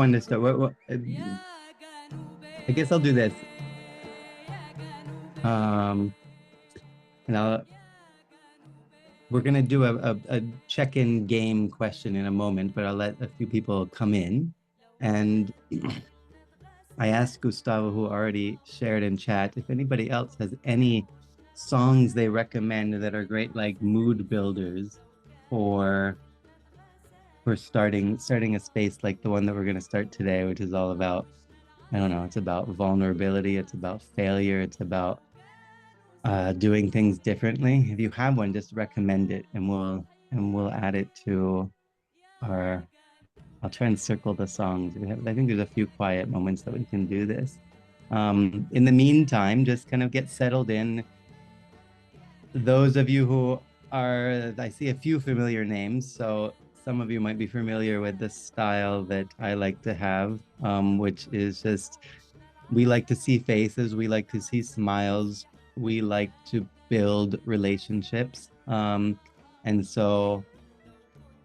One to start. I guess I'll do this. Um, and we're gonna do a check-in game question in a moment, but I'll let a few people come in. And I asked Gustavo, who already shared in chat, if anybody else has any songs they recommend that are great, like mood builders for starting a space like the one that we're gonna start today, which is all about, I don't know, it's about vulnerability, it's about failure, it's about doing things differently. If you have one, just recommend it, and we'll add it to our. I'll try and circle the songs. I think there's a few quiet moments that we can do this. In the meantime, just kind of get settled in. Those of you who are, I see a few familiar names, so some of you might be familiar with the style that I like to have, which is just, we like to see faces, we like to see smiles, we like to build relationships. And so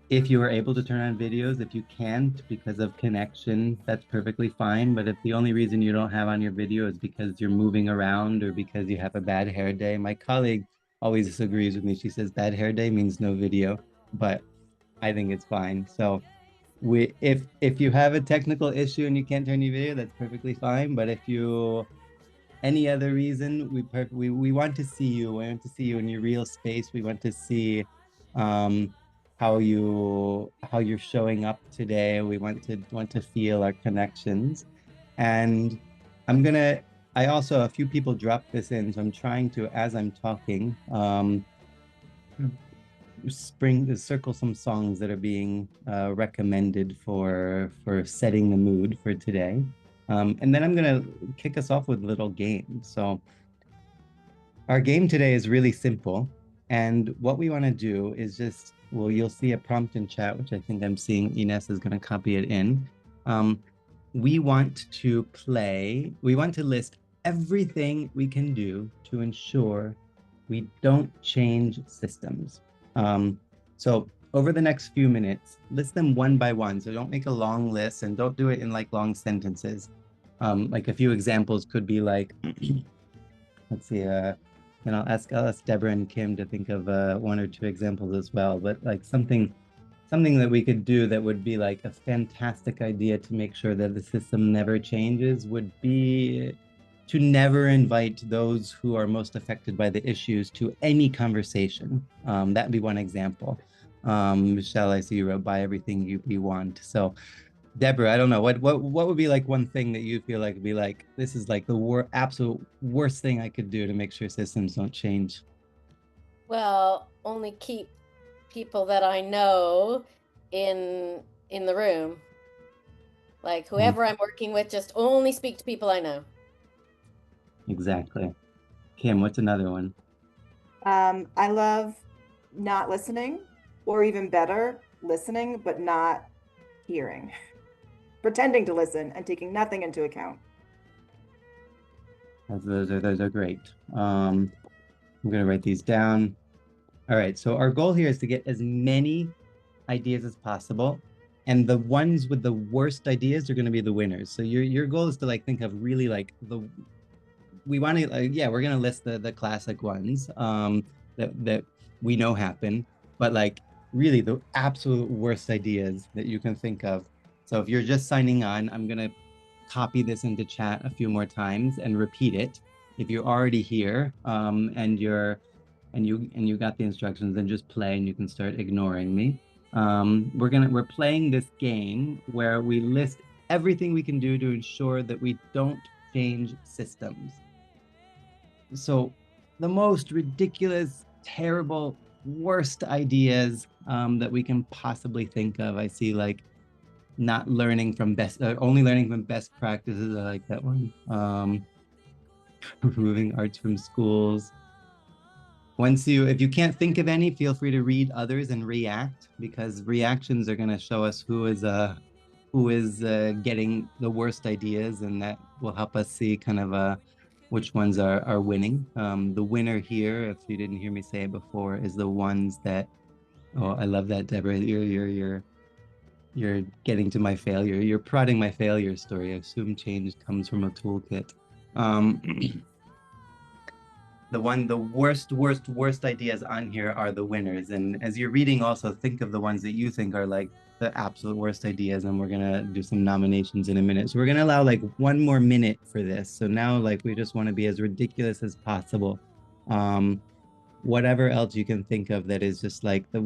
if you are able to turn on videos, if you can't because of connection, that's perfectly fine. But if the only reason you don't have on your video is because you're moving around or because you have a bad hair day, my colleague always disagrees with me. She says bad hair day means no video, but I think it's fine. So if you have a technical issue and you can't turn your video, that's perfectly fine. But if you any other reason, we want to see you. We want to see you in your real space. We want to see um, how you're showing up today. We want to feel our connections. And I'm gonna. I also a few people dropped this in, so I'm trying to, as I'm talking, circle some songs that are being recommended for setting the mood for today. And then I'm gonna kick us off with a little game. So our game today is really simple. And what we want to do is just, well, you'll see a prompt in chat, which I think I'm seeing Ines is going to copy it in. We want to list everything we can do to ensure we don't change systems. So over the next few minutes, list them one by one. So don't make a long list and don't do it in like long sentences. Like a few examples could be like, let's see, and I'll ask Deborah and Kim to think of one or two examples as well. But like something that we could do that would be like a fantastic idea to make sure that the system never changes would be to never invite those who are most affected by the issues to any conversation. That'd be one example. Michelle, I see you wrote buy everything you want. So Deborah, I don't know what would be like one thing that you feel like would be like this is like the absolute worst thing I could do to make sure systems don't change. Well, only keep people that I know in the room. Like whoever I'm working with, just only speak to people I know. Exactly. Kim, what's another one? I love not listening, or even better, listening but not hearing, pretending to listen and taking nothing into account. Those are great. I'm gonna write these down. All right, so our goal here is to get as many ideas as possible, and the ones with the worst ideas are going to be the winners. So your goal is to like think of really like we want to yeah, we're gonna list the classic ones that we know happen, but like really the absolute worst ideas that you can think of. So if you're just signing on, I'm gonna copy this into chat a few more times and repeat it. If you're already here and you got the instructions, then just play and you can start ignoring me. We're playing this game where we list everything we can do to ensure that we don't change systems. So the most ridiculous, terrible, worst ideas that we can possibly think of. I see like not learning from only learning from best practices. I like that one. Removing arts from schools. If you can't think of any, feel free to read others and react, because reactions are going to show us who is getting the worst ideas, and that will help us see kind of which ones are winning. The winner here, if you didn't hear me say it before, is the ones that, oh, I love that, Deborah. You're you're getting to my failure. You're prodding my failure story. I assume change comes from a toolkit. Um, the worst ideas on here are the winners. And as you're reading, also think of the ones that you think are like the absolute worst ideas. And we're gonna do some nominations in a minute. So we're gonna allow like 1 more minute for this. So now like we just want to be as ridiculous as possible. Whatever else you can think of that is just like the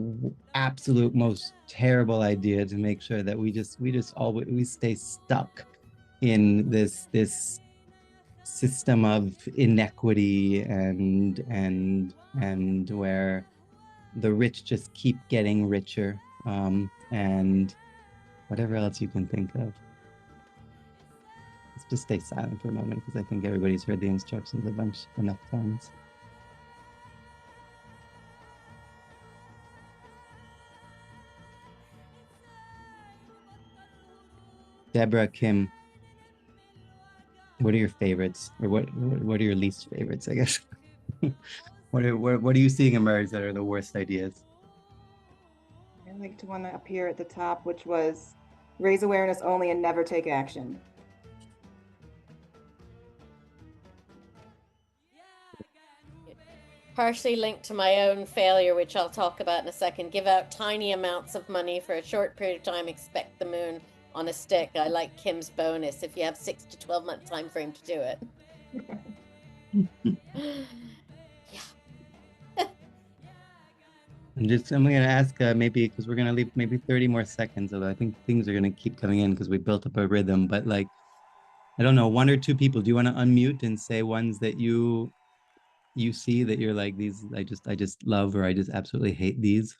absolute most terrible idea, to make sure that we just always we stay stuck in this system of inequity and where the rich just keep getting richer, and whatever else you can think of. Let's just stay silent for a moment, because I think everybody's heard the instructions a bunch enough times. Deborah, Kim, what are your favorites, or what are your least favorites, I guess? What are you seeing emerge that are the worst ideas? I liked one up here at the top, which was raise awareness only and never take action. Partially linked to my own failure, which I'll talk about in a second. Give out tiny amounts of money for a short period of time. Expect the moon on a stick. I like Kim's bonus if you have 6 to 12 month time frame to do it. Yeah. I'm going to ask maybe, because we're going to leave maybe 30 more seconds, although I think things are going to keep coming in because we built up a rhythm. But like, I don't know, 1 or 2 people, do you want to unmute and say ones that you see that you're like, these I just love, or I just absolutely hate these?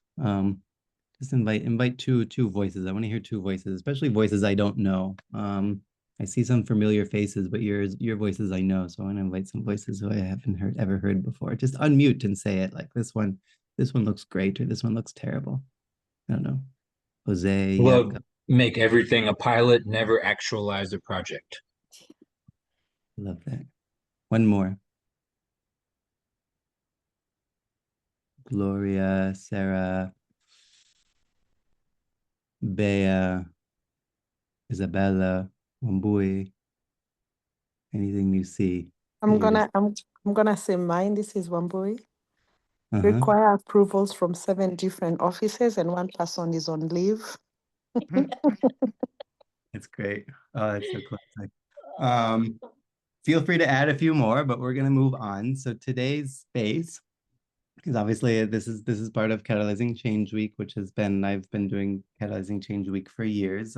Just invite two voices. I want to hear 2 voices, especially voices I don't know. I see some familiar faces, but your voices I know, so I want to invite some voices who I haven't ever heard before. Just unmute and say it, like this one looks great, or this one looks terrible. I don't know. Jose, Love Jacob, make everything a pilot, never actualize a project. love that. One more. Gloria, Sarah, Bea, Isabella, Wambui. Anything you see that I'm you're just gonna I'm I'm gonna say mine. This is Wambui. uh-huh. Require approvals from 7 different offices and one person is on leave. It's great. Oh, that's so classic. Um, Feel free to add a few more, but we're gonna move on. So today's space, because obviously this is part of Catalyzing Change Week, which I've been doing Catalyzing Change Week for years.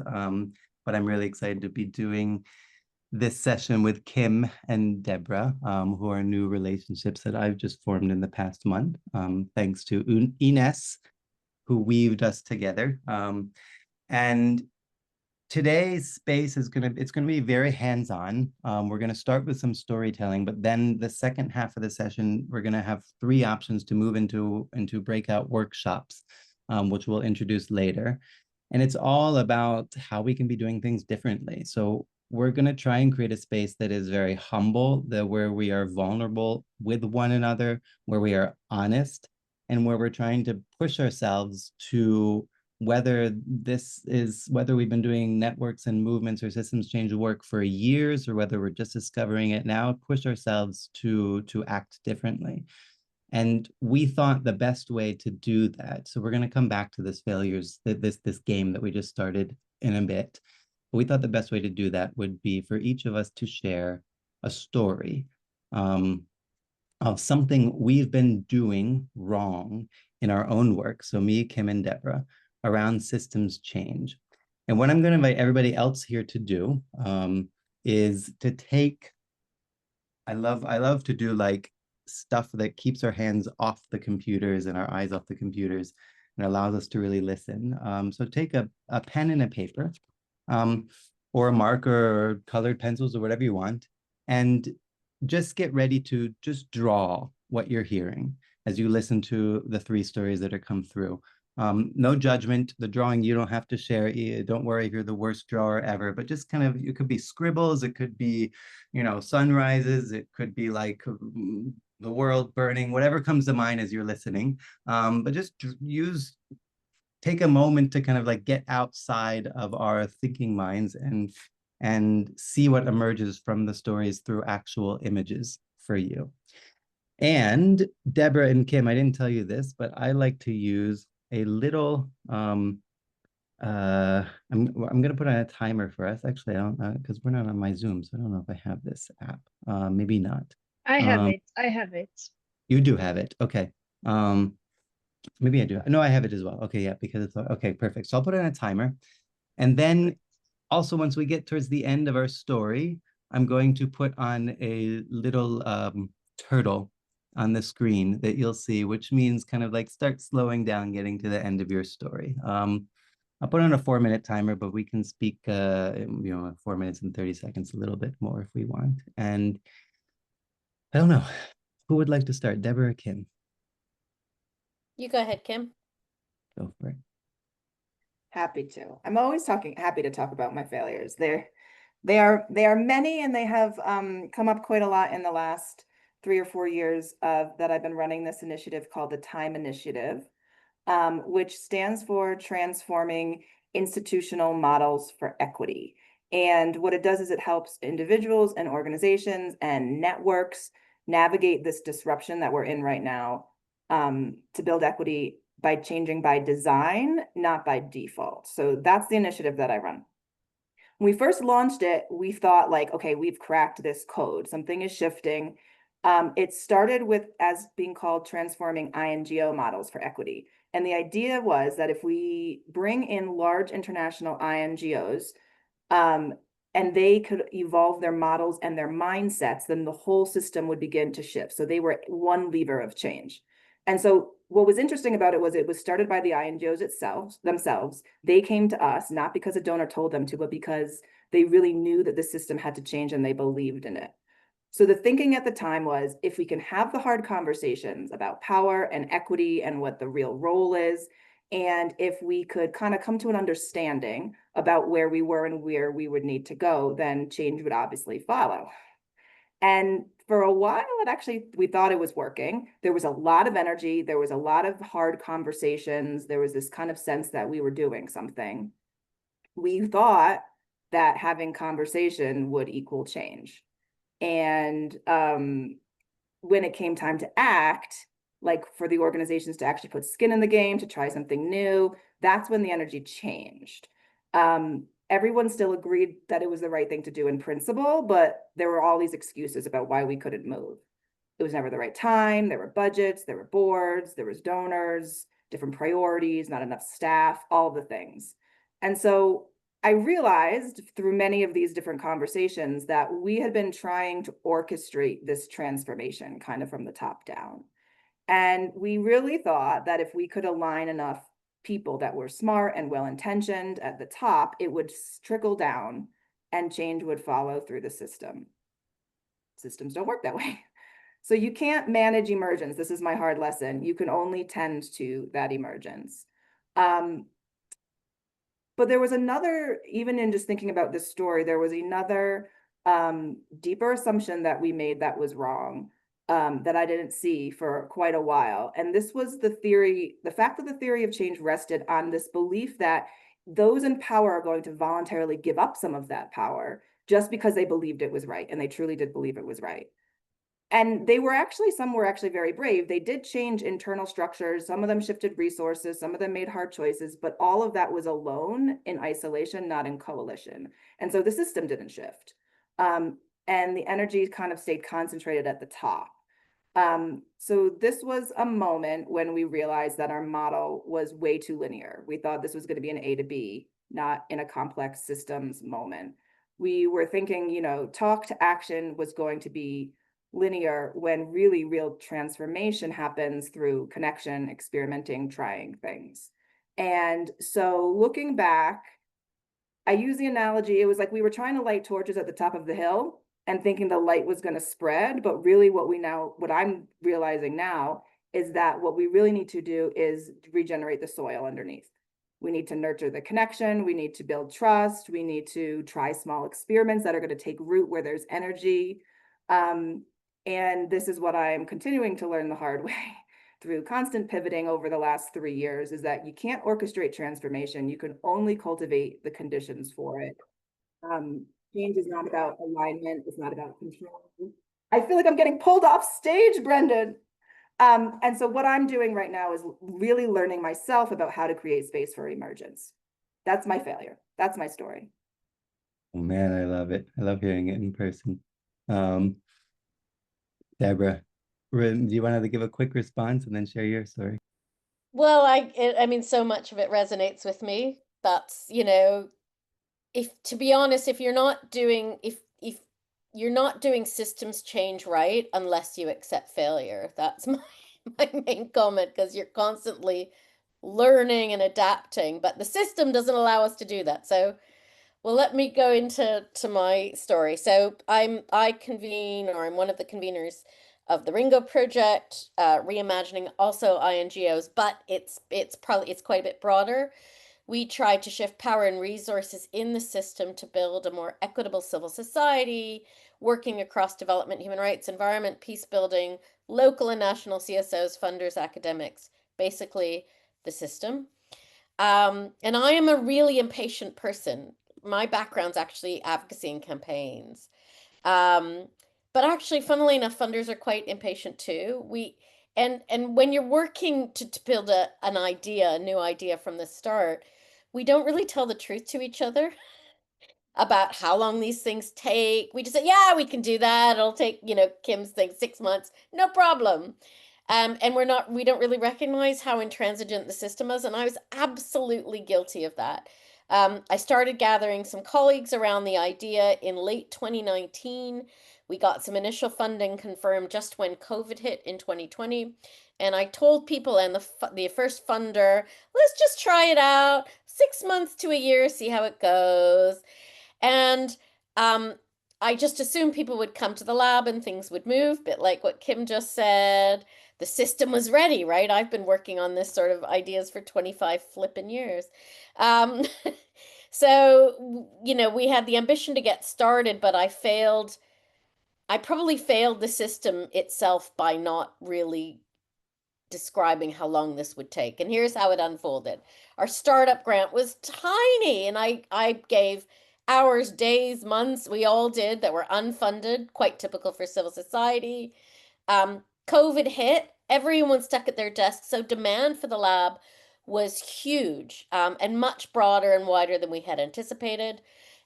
But I'm really excited to be doing this session with Kim and Deborah, who are new relationships that I've just formed in the past month, thanks to Ines, who weaved us together. And today's space is it's gonna be very hands-on. We're gonna start with some storytelling, but then the second half of the session, we're gonna have 3 options to move into breakout workshops, which we'll introduce later. And it's all about how we can be doing things differently. So we're gonna try and create a space that is very humble, where we are vulnerable with one another, where we are honest, and where we're trying to push ourselves to, whether we've been doing networks and movements or systems change work for years, or whether we're just discovering it now, push ourselves to act differently. And we thought the best way to do that, so we're going to come back to this game that we just started in a bit, but we thought the best way to do that would be for each of us to share a story, of something we've been doing wrong in our own work. So me, Kim, and Deborah, around systems change. And what I'm going to invite everybody else here to do, is to take, I love to do like stuff that keeps our hands off the computers and our eyes off the computers and allows us to really listen. So take a pen and a paper, or a marker or colored pencils or whatever you want, and just get ready to just draw what you're hearing as you listen to the 3 stories that are come through. No judgment. The drawing, you don't have to share. Don't worry if you're the worst drawer ever, but just kind of, it could be scribbles, it could be, sunrises, it could be like the world burning, whatever comes to mind as you're listening. But just use take a moment to kind of like get outside of our thinking minds and see what emerges from the stories through actual images for you. And Deborah and Kim, I didn't tell you this, but I like to use a little I'm gonna put on a timer for us. Actually, I don't because we're not on my Zoom, so I don't know if I have this app. Maybe not. I have Um, it. I have it. you do have it. Okay. Maybe I do. No, I have it as well. Okay, yeah, because it's okay, perfect. So I'll put on a timer. And then also once we get towards the end of our story, I'm going to put on a little turtle on the screen that you'll see, which means kind of like start slowing down, getting to the end of your story. I'll put on a 4-minute timer, but we can speak, 4 minutes and 30 seconds, a little bit more if we want. And I don't know, who would like to start, Deborah or Kim? You go ahead, Kim. Go for it. Happy to. I'm always happy to talk about my failures. They are many, and they have come up quite a lot in the last 3 or 4 years that I've been running this initiative called the Time Initiative, which stands for Transforming Institutional Models for Equity. And what it does is it helps individuals and organizations and networks navigate this disruption that we're in right now, to build equity by changing by design, not by default. So that's the initiative that I run. When we first launched it, we thought like, okay, we've cracked this code. Something is shifting. It started with as being called Transforming INGO Models for Equity. And the idea was that if we bring in large international INGOs, and they could evolve their models and their mindsets, then the whole system would begin to shift. So they were one lever of change. And so what was interesting about it was started by the INGOs themselves. They came to us, not because a donor told them to, but because they really knew that the system had to change and they believed in it. So the thinking at the time was, if we can have the hard conversations about power and equity and what the real role is, and if we could kind of come to an understanding about where we were and where we would need to go, then change would obviously follow. And for a while, we thought it was working. There was a lot of energy. There was a lot of hard conversations. There was this kind of sense that we were doing something. We thought that having conversation would equal change. And when it came time to act, like for the organizations to actually put skin in the game, to try something new, that's when the energy changed. Everyone still agreed that it was the right thing to do in principle, but there were all these excuses about why we couldn't move. It was never the right time. There were budgets, there were boards, there was donors, different priorities, not enough staff, all the things. And so I realized through many of these different conversations that we had been trying to orchestrate this transformation kind of from the top down. And we really thought that if we could align enough people that were smart and well-intentioned at the top, it would trickle down and change would follow through the system. Systems don't work that way. So you can't manage emergence. This is my hard lesson. You can only tend to that emergence. But there was another, even in just thinking about this story, there was another deeper assumption that we made that was wrong, that I didn't see for quite a while. And this was the fact that the theory of change rested on this belief that those in power are going to voluntarily give up some of that power just because they believed it was right. And they truly did believe it was right. And some were actually very brave. They did change internal structures. Some of them shifted resources. Some of them made hard choices, but all of that was alone in isolation, not in coalition. And so the system didn't shift. And the energy kind of stayed concentrated at the top. So this was a moment when we realized that our model was way too linear. We thought this was going to be an A to B, not in a complex systems moment. We were thinking, talk to action was going to be linear when really real transformation happens through connection, experimenting, trying things. And so looking back, I use the analogy, it was like we were trying to light torches at the top of the hill and thinking the light was going to spread. But really what I'm realizing now is that what we really need to do is regenerate the soil underneath. We need to nurture the connection. We need to build trust. We need to try small experiments that are going to take root where there's energy. And this is what I'm continuing to learn the hard way. through constant pivoting over the last 3 years is that you can't orchestrate transformation. You can only cultivate the conditions for it. Change is not about alignment. It's not about control. I feel like I'm getting pulled off stage, Brendan. And so what I'm doing right now is really learning myself about how to create space for emergence. That's my failure. That's my story. Oh man, I love it. I love hearing it in person. Um, Deborah, do you want to give a quick response and then share your story? Well, I mean, so much of it resonates with me. That's, if to be honest, if you're not doing systems change right unless you accept failure. That's my main comment, because you're constantly learning and adapting, but the system doesn't allow us to do that. So, well, let me go into my story. So I'm one of the conveners of the Ringo project, reimagining also INGOs, but it's quite a bit broader. We try to shift power and resources in the system to build a more equitable civil society, working across development, human rights, environment, peace building, local and national CSOs, funders, academics, basically the system. And I am a really impatient person. My background's actually advocacy and campaigns. Um, but actually, funnily enough, funders are quite impatient too. And when you're working to build a new idea from the start, we don't really tell the truth to each other about how long these things take. We just say, yeah, we can do that. It'll take, Kim's thing 6 months, no problem. And we don't really recognize how intransigent the system is. And I was absolutely guilty of that. I started gathering some colleagues around the idea in late 2019. We got some initial funding confirmed just when COVID hit in 2020. And I told people and the first funder, let's just try it out, 6 months to a year, see how it goes. And I just assumed people would come to the lab and things would move, but like what Kim just said, the system was ready, right? I've been working on this sort of ideas for 25 flippin' years. Um, so, we had the ambition to get started, but I failed. I probably failed the system itself by not really describing how long this would take. And here's how it unfolded. Our startup grant was tiny, and I gave hours, days, months, we all did, that were unfunded, quite typical for civil society. COVID hit, everyone stuck at their desk, so demand for the lab was huge, and much broader and wider than we had anticipated.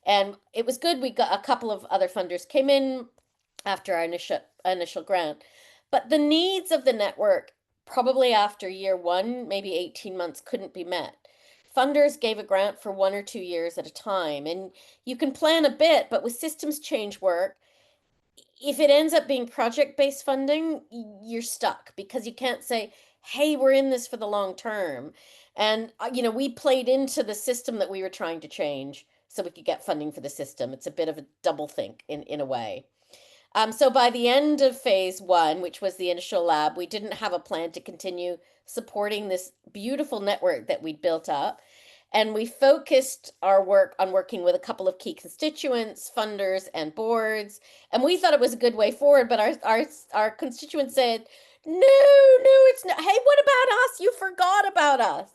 And it was good. We got a couple of other funders came in after our initial grant. But the needs of the network, probably after year one, maybe 18 months, couldn't be met. Funders gave a grant for 1 or 2 years at a time. And you can plan a bit, but with systems change work, if it ends up being project-based funding, you're stuck because you can't say, hey, we're in this for the long term. And, we played into the system that we were trying to change so we could get funding for the system. It's a bit of a double think in a way. So by the end of phase one, which was the initial lab, we didn't have a plan to continue supporting this beautiful network that we'd built up. And we focused our work on working with a couple of key constituents, funders, and boards. And we thought it was a good way forward, but our constituents said, no, it's not. Hey, what about us? You forgot about us.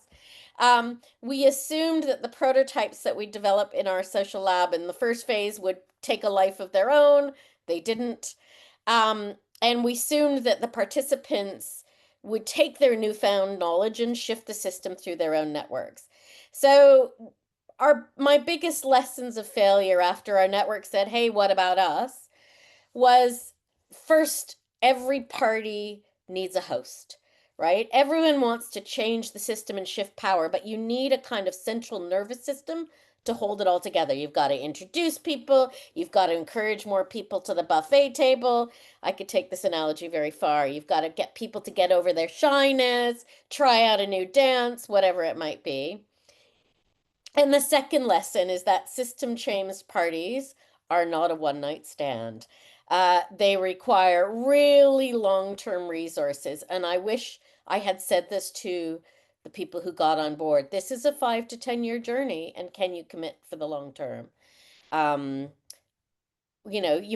We assumed that the prototypes that we develop in our social lab in the first phase would take a life of their own. They didn't. And we assumed that the participants would take their newfound knowledge and shift the system through their own networks. So my biggest lessons of failure after our network said, hey, what about us? Was first, every party needs a host, right? Everyone wants to change the system and shift power, but you need a kind of central nervous system to hold it all together. You've got to introduce people. You've got to encourage more people to the buffet table. I could take this analogy very far. You've got to get people to get over their shyness, try out a new dance, whatever it might be. And the second lesson is that system change parties are not a one-night stand. They require really long-term resources. And I wish I had said this to the people who got on board. This is a 5 to 10 year journey, and can you commit for the long term? You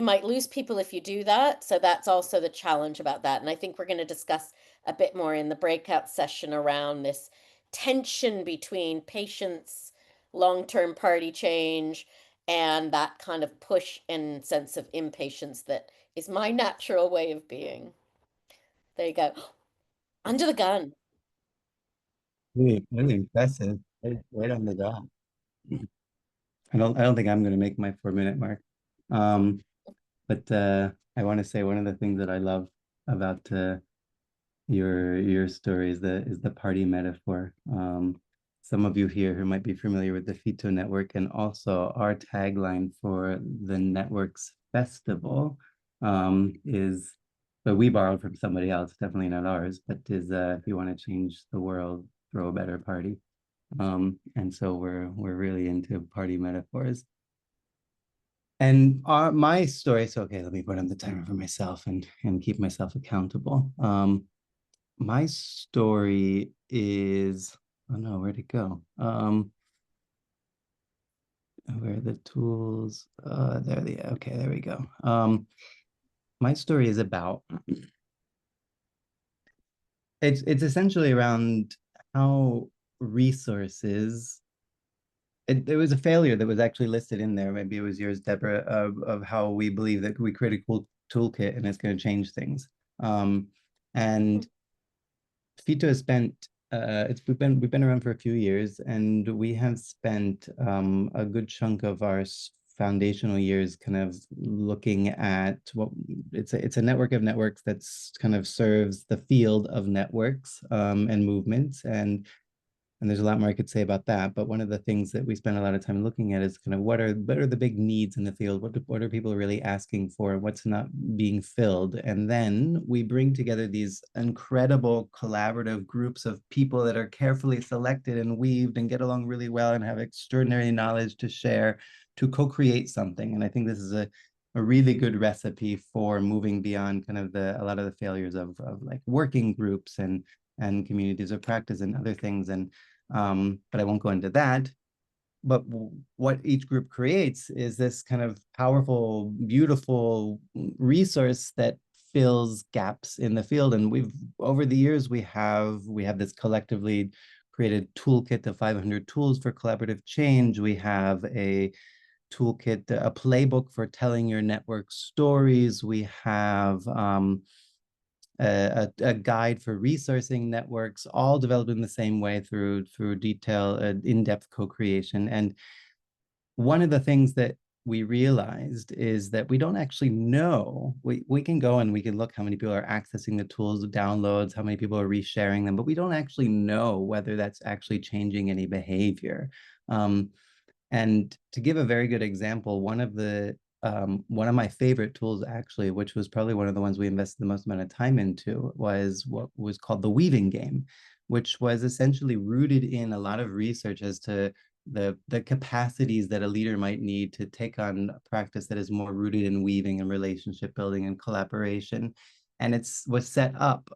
might lose people if you do that. So that's also the challenge about that. And I think we're going to discuss a bit more in the breakout session around this tension between patience, long-term party change, and that kind of push and sense of impatience that is my natural way of being. There you go. Under the gun. Really, really impressive. Right on the dot. I don't think I'm gonna make my 4 minute mark. Um, but I want to say one of the things that I love about your story is the party metaphor. Some of you here who might be familiar with the Fito Network, and also our tagline for the network's festival is, but we borrowed from somebody else, definitely not ours, but is if you want to change the world, throw a better party. And so we're really into party metaphors. And my story, so okay, let me put on the timer for myself and keep myself accountable. My story is, oh no, where'd it go? Where are the tools? Okay, there we go. My story is about, it's essentially around how resources, it was a failure that was actually listed in there. Maybe it was yours, Deborah, of how we believe that we create a cool toolkit and it's going to change things. And Fito has spent we've been around for a few years, and we have spent a good chunk of our foundational years kind of looking at what it's a network of networks that's kind of serves the field of networks and movements, and there's a lot more I could say about that. But one of the things that we spend a lot of time looking at is kind of what are the big needs in the field? What are people really asking for? What's not being filled? And then we bring together these incredible collaborative groups of people that are carefully selected and weaved and get along really well and have extraordinary knowledge to share to co-create something. And I think this is a really good recipe for moving beyond kind of a lot of the failures of like working groups and communities of practice and other things. And but I won't go into that. But what each group creates is this kind of powerful, beautiful resource that fills gaps in the field. And we've, over the years, we have this collectively created toolkit of 500 tools for collaborative change. We have a toolkit, a playbook for telling your network stories. We have a guide for resourcing networks, all developed in the same way through detail, in-depth co-creation. And one of the things that we realized is that we don't actually know. We can go and we can look how many people are accessing the tools, the downloads, how many people are resharing them, but we don't actually know whether that's actually changing any behavior. And to give a very good example, one of my favorite tools, actually, which was probably one of the ones we invested the most amount of time into, was what was called the weaving game, which was essentially rooted in a lot of research as to the capacities that a leader might need to take on a practice that is more rooted in weaving and relationship building and collaboration. And was set up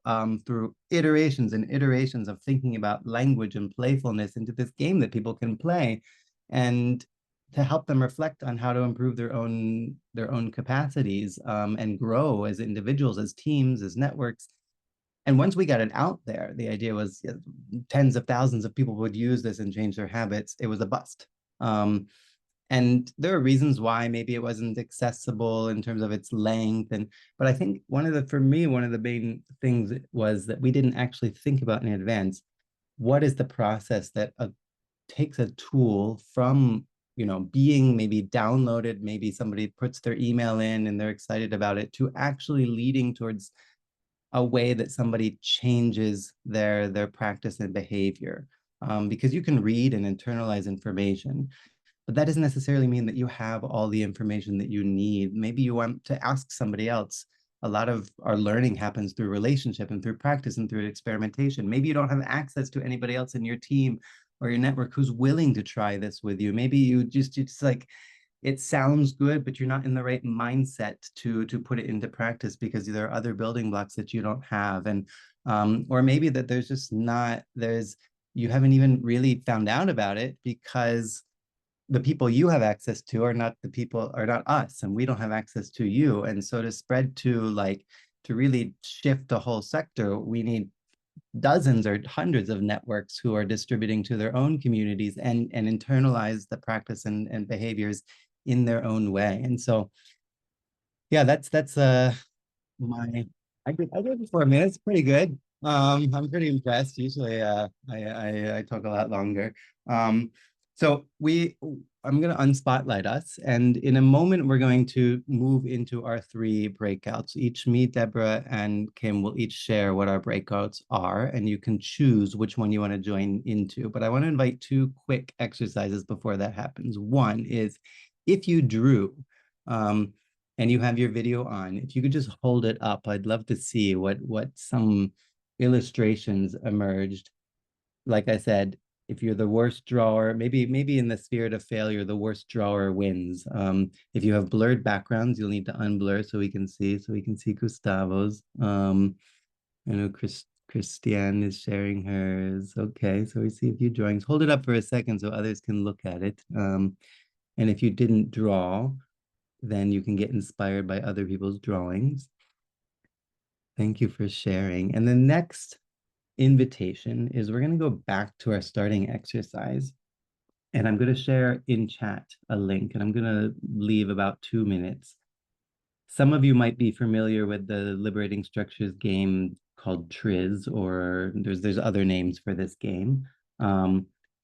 through iterations and iterations of thinking about language and playfulness into this game that people can play, and to help them reflect on how to improve their own capacities and grow as individuals, as teams, as networks. And once we got it out there, the idea was tens of thousands of people would use this and change their habits. It was a bust. And there are reasons why maybe it wasn't accessible in terms of its length. But I think for me, one of the main things was that we didn't actually think about in advance, what is the process that takes a tool from being maybe downloaded, maybe somebody puts their email in and they're excited about it, to actually leading towards a way that somebody changes their practice and behavior. Because you can read and internalize information, but that doesn't necessarily mean that you have all the information that you need. Maybe you want to ask somebody else. A lot of our learning happens through relationship and through practice and through experimentation. Maybe you don't have access to anybody else in your team or your network who's willing to try this with you. Maybe you just like, it sounds good, but you're not in the right mindset to put it into practice because there are other building blocks that you don't have. And or maybe that you haven't even really found out about it because the people you have access to are not us, and we don't have access to you. And so to really shift the whole sector, we need dozens or hundreds of networks who are distributing to their own communities and internalize the practice and behaviors in their own way. And so, yeah, that's my I did 4 minutes, pretty good. I'm pretty impressed. Usually, I talk a lot longer. Um, so I'm gonna unspotlight us, and in a moment we're going to move into our 3 breakouts. Each me, Deborah, and Kim will each share what our breakouts are, and you can choose which one you want to join into. But I want to invite 2 quick exercises before that happens. One is if you drew, and you have your video on, if you could just hold it up, I'd love to see what some illustrations emerged. Like I said, if you're the worst drawer, maybe in the spirit of failure, the worst drawer wins. If you have blurred backgrounds, you'll need to unblur so we can see Gustavo's. I know Christiane is sharing hers. Okay, so we see a few drawings. Hold it up for a second so others can look at it. And if you didn't draw, then you can get inspired by other people's drawings. Thank you for sharing. And the next invitation is we're going to go back to our starting exercise. And I'm going to share in chat a link, and I'm going to leave about 2 minutes. Some of you might be familiar with the Liberating Structures game called Triz, or there's other names for this game.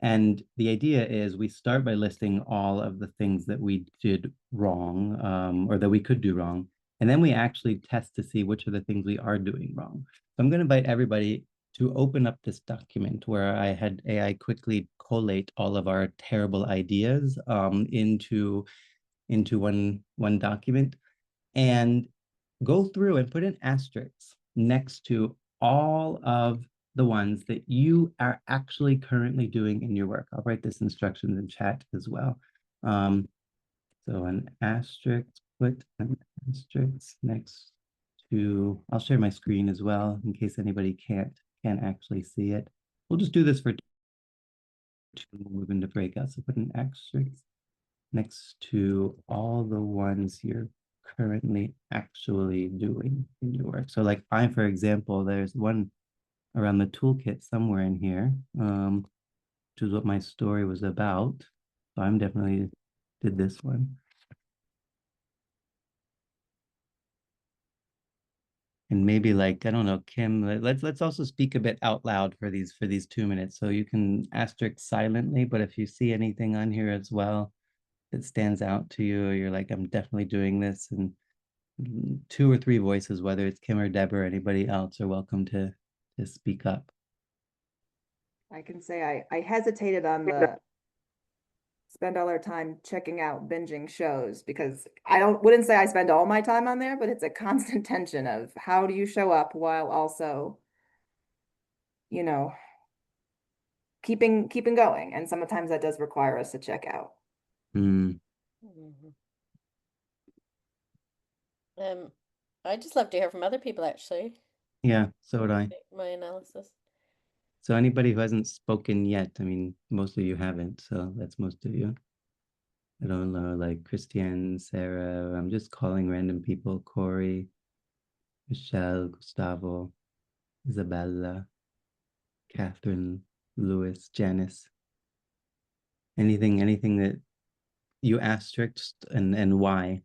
And the idea is we start by listing all of the things that we did wrong, or that we could do wrong. And then we actually test to see which are the things we are doing wrong. So I'm going to invite everybody to open up this document where I had AI quickly collate all of our terrible ideas into one document, and go through and put an asterisk next to all of the ones that you are actually currently doing in your work. I'll write this instructions in chat as well. So an asterisk, put an asterisk next to, I'll share my screen as well in case anybody can't actually see it. We'll just do this for 2, we'll move into breakout. So put an asterisk next to all the ones you're currently actually doing in your work. So like for example, there's one around the toolkit somewhere in here, which is what my story was about. So I'm definitely did this one. And maybe like, I don't know, Kim, let's also speak a bit out loud for these 2 minutes. So you can asterisk silently, but if you see anything on here as well that stands out to you, you're like, I'm definitely doing this, and 2 or 3 voices, whether it's Kim or Deborah or anybody else, are welcome to speak up. I can say I hesitated on the spend all our time checking out binging shows, because I wouldn't say I spend all my time on there, but it's a constant tension of how do you show up while also, you know, keeping going. And sometimes that does require us to check out. Mm. I'd just love to hear from other people, actually. Yeah, so would I. My analysis. So anybody who hasn't spoken yet, I mean, most of you haven't, so that's most of you. I don't know, like Christiane, Sarah, I'm just calling random people, Corey, Michelle, Gustavo, Isabella, Catherine, Lewis, Janice. Anything that you asterisked and why?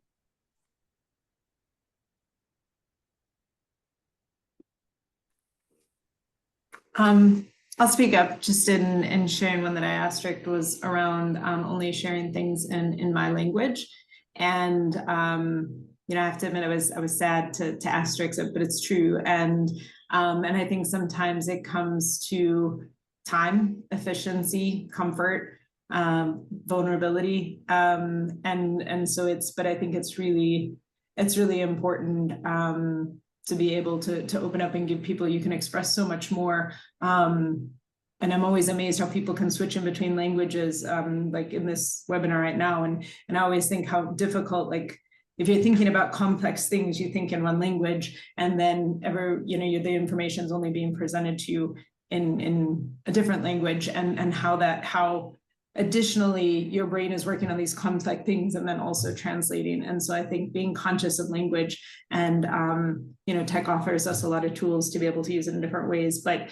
I'll speak up just in sharing. One that I asterisked was around only sharing things in my language. And you know, I have to admit I was sad to asterisk it, but it's true. And I think sometimes it comes to time, efficiency, comfort, vulnerability. And so but I think it's really important to be able to open up and give people, you can express so much more. And I'm always amazed how people can switch in between languages, like in this webinar right now. And I always think how difficult, like if you're thinking about complex things, you think in one language, and then the information is only being presented to you in a different language, and how additionally, your brain is working on these complex things and then also translating. And so I think being conscious of language and, tech offers us a lot of tools to be able to use it in different ways, but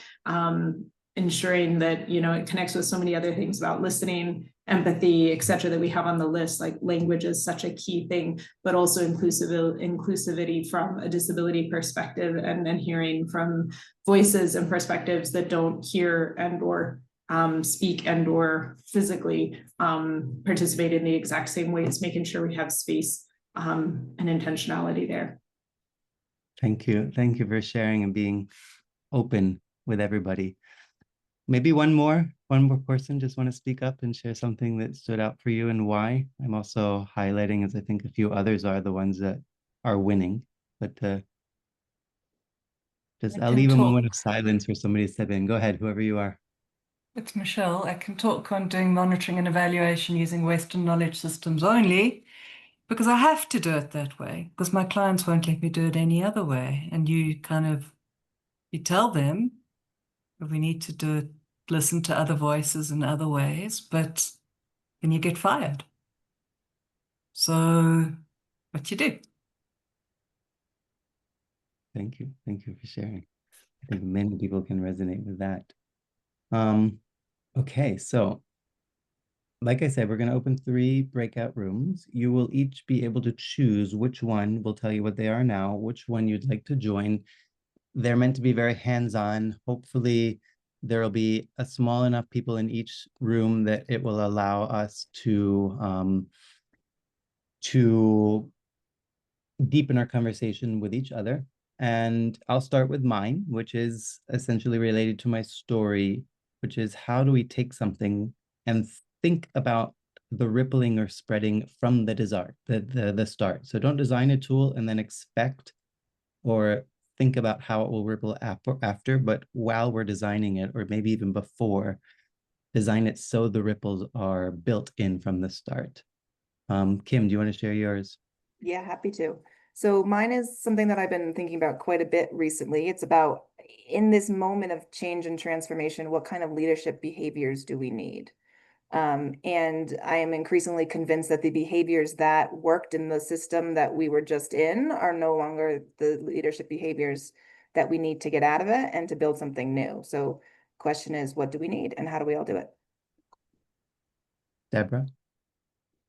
ensuring that, it connects with so many other things about listening, empathy, et cetera, that we have on the list. Like language is such a key thing, but also inclusivity from a disability perspective, and then hearing from voices and perspectives that don't hear and or speak and or physically participate in the exact same ways, making sure we have space and intentionality there. Thank you. Thank you for sharing and being open with everybody. Maybe one more person just want to speak up and share something that stood out for you and why. I'm also highlighting, as I think a few others are, the ones that are winning, but I'll leave a moment of silence for somebody to step in. Go ahead, whoever you are. It's Michelle. I can talk on doing monitoring and evaluation using Western knowledge systems only because I have to do it that way because my clients won't let me do it any other way. And you tell them that we need to do it, listen to other voices in other ways, but then you get fired. So what you do? Thank you. Thank you for sharing. I think many people can resonate with that. Okay, so like I said, we're going to open 3 breakout rooms. You will each be able to choose which one. We'll tell you what they are now, which one you'd like to join. They're meant to be very hands-on. Hopefully, there'll be a small enough people in each room that it will allow us to deepen our conversation with each other. And I'll start with mine, which is essentially related to my story, which is how do we take something and think about the rippling or spreading from the start. So don't design a tool and then expect or think about how it will ripple after, but while we're designing it, or maybe even before, design it so the ripples are built in from the start. Kim, do you want to share yours? Yeah, happy to. So mine is something that I've been thinking about quite a bit recently. It's about, in this moment of change and transformation, what kind of leadership behaviors do we need? And I am increasingly convinced that the behaviors that worked in the system that we were just in are no longer the leadership behaviors that we need to get out of it and to build something new. So question is, what do we need and how do we all do it? Deborah?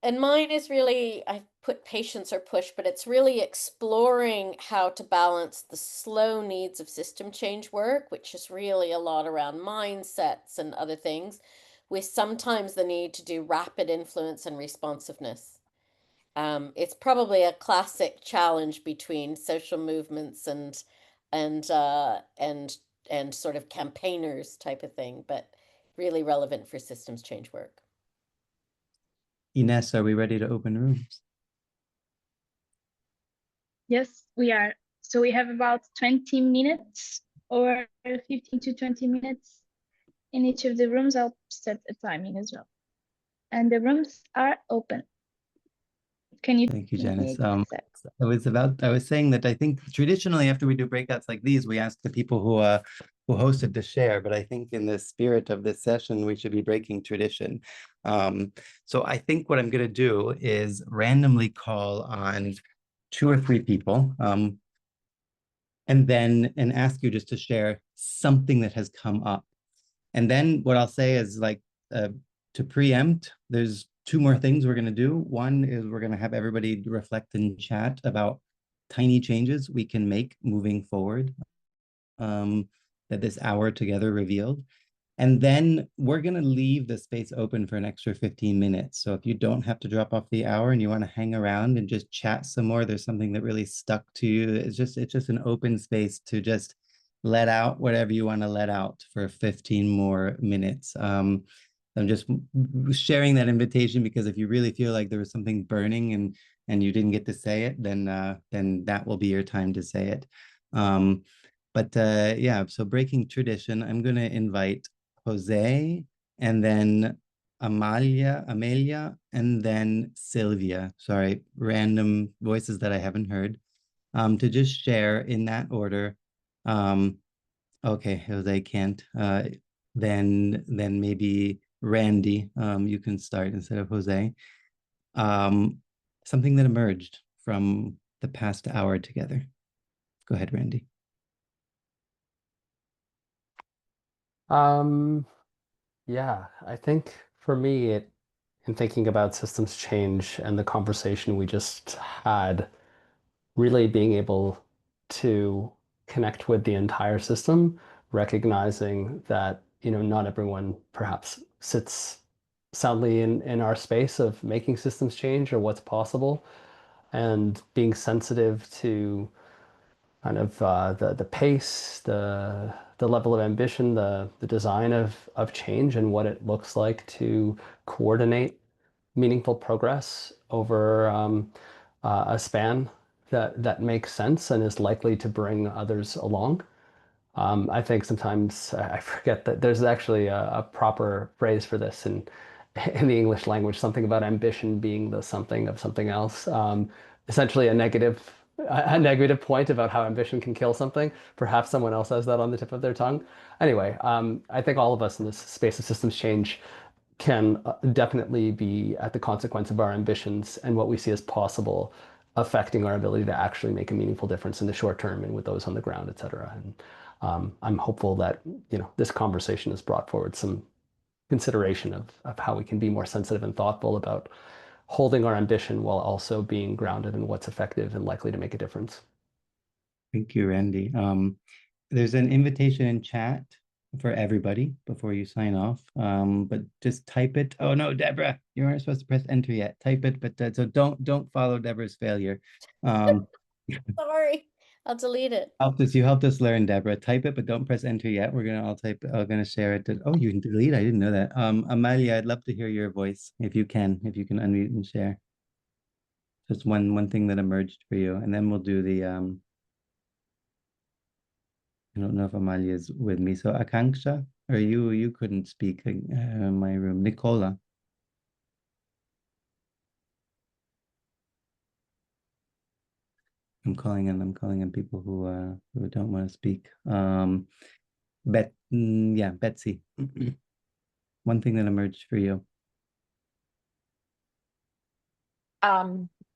And mine is really, I put patience or push, but it's really exploring how to balance the slow needs of system change work, which is really a lot around mindsets and other things, with sometimes the need to do rapid influence and responsiveness. It's probably a classic challenge between social movements and sort of campaigners type of thing, but really relevant for systems change work. Ines, are we ready to open rooms? Yes, we are. So we have about 20 minutes or 15 to 20 minutes in each of the rooms. I'll set a timing as well. And the rooms are open. Can you? Thank you, Janice. I was saying that I think traditionally after we do breakouts like these, we ask the people who hosted to share, but I think in the spirit of this session, we should be breaking tradition. So I think what I'm going to do is randomly call on 2 or 3 people and ask you just to share something that has come up. And then what I'll say is like to preempt, there's 2 more things we're going to do. One is we're going to have everybody reflect in chat about tiny changes we can make moving forward that this hour together revealed. And then we're going to leave the space open for an extra 15 minutes. So if you don't have to drop off the hour and you want to hang around and just chat some more, there's something that really stuck to you. It's just an open space to just let out whatever you want to let out for 15 more minutes. I'm just sharing that invitation because if you really feel like there was something burning and you didn't get to say it, then that will be your time to say it. Yeah, so breaking tradition, I'm going to invite Jose and then Amelia, and then Sylvia. Sorry, random voices that I haven't heard. To just share in that order. Okay, Jose can't. Then maybe Randy, you can start instead of Jose. Something that emerged from the past hour together. Go ahead, Randy. Yeah, I think for me, in thinking about systems change and the conversation we just had, really being able to connect with the entire system, recognizing that, not everyone perhaps sits soundly in our space of making systems change or what's possible, and being sensitive to kind of the pace, the level of ambition, the design of change, and what it looks like to coordinate meaningful progress over a span that makes sense and is likely to bring others along. I think sometimes I forget that there's actually a proper phrase for this in the English language, something about ambition being the something of something else. Essentially a negative point about how ambition can kill something. Perhaps someone else has that on the tip of their tongue. Anyway, I think all of us in this space of systems change can definitely be at the consequence of our ambitions and what we see as possible, affecting our ability to actually make a meaningful difference in the short term and with those on the ground, et cetera. And I'm hopeful that this conversation has brought forward some consideration of how we can be more sensitive and thoughtful about holding our ambition while also being grounded in what's effective and likely to make a difference. Thank you, Randy. There's an invitation in chat for everybody before you sign off. But just type it. Oh no, Deborah, you aren't supposed to press enter yet. Type it, but so don't follow Deborah's failure. Sorry, I'll delete it. You helped us learn, Deborah. Type it, but don't press enter yet. We're gonna all type. I'm gonna share it. Oh, you can delete. I didn't know that. Amalia, I'd love to hear your voice if you can unmute and share. Just one thing that emerged for you, and then we'll do the I don't know if Amalia is with me. So Akanksha, or you couldn't speak in my room. Nicola. I'm calling in people who don't want to speak. Betsy. One thing that emerged for you.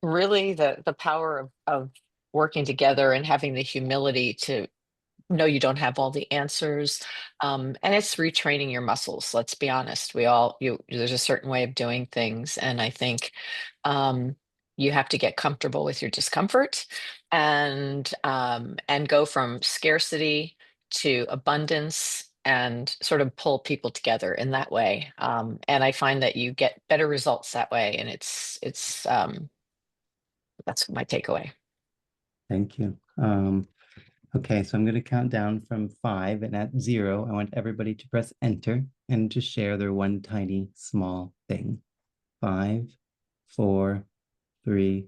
Really the power of working together and having the humility to know you don't have all the answers. And it's retraining your muscles. Let's be honest. There's a certain way of doing things. And I think you have to get comfortable with your discomfort and go from scarcity to abundance and sort of pull people together in that way. And I find that you get better results that way. And that's my takeaway. Thank you. Okay, so I'm going to count down from 5, and at 0, I want everybody to press enter and to share their one tiny small thing. 5, 4, 3,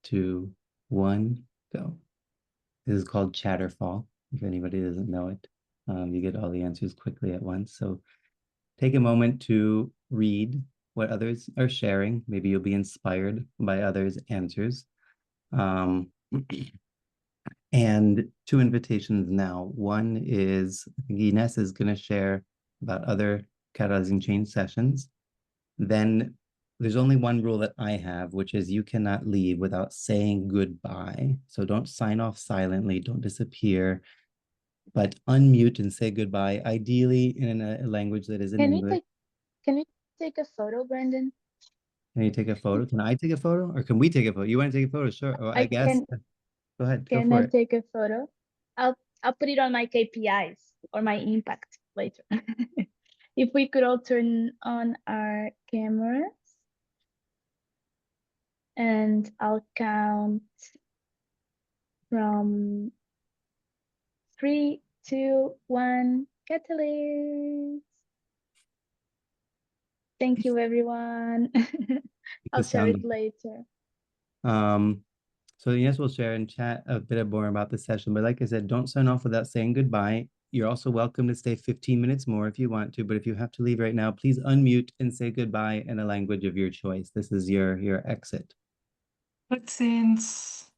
2, 1, go. This is called Chatterfall, if anybody doesn't know it. You get all the answers quickly at once. So take a moment to read what others are sharing. Maybe you'll be inspired by others' answers. And 2 invitations now. One is Ines is going to share about other catalyzing change sessions. Then there's only one rule that I have, which is you cannot leave without saying goodbye. So don't sign off silently, don't disappear, but unmute and say goodbye, ideally in a language that is in English. Can we take a photo, Brandon? Can you take a photo? Can I take a photo? Or can we take a photo? You want to take a photo? Sure. Well, I guess. Go ahead. Go for it. Take a photo? I'll put it on my KPIs or my impact later. If we could all turn on our cameras, and I'll count from 3, 2, 1. Catalyst. Thank you, everyone. I'll share it later. So yes, we'll share in chat a bit more about the session. But like I said, don't sign off without saying goodbye. You're also welcome to stay 15 minutes more if you want to. But if you have to leave right now, please unmute and say goodbye in a language of your choice. This is your exit. Good sense.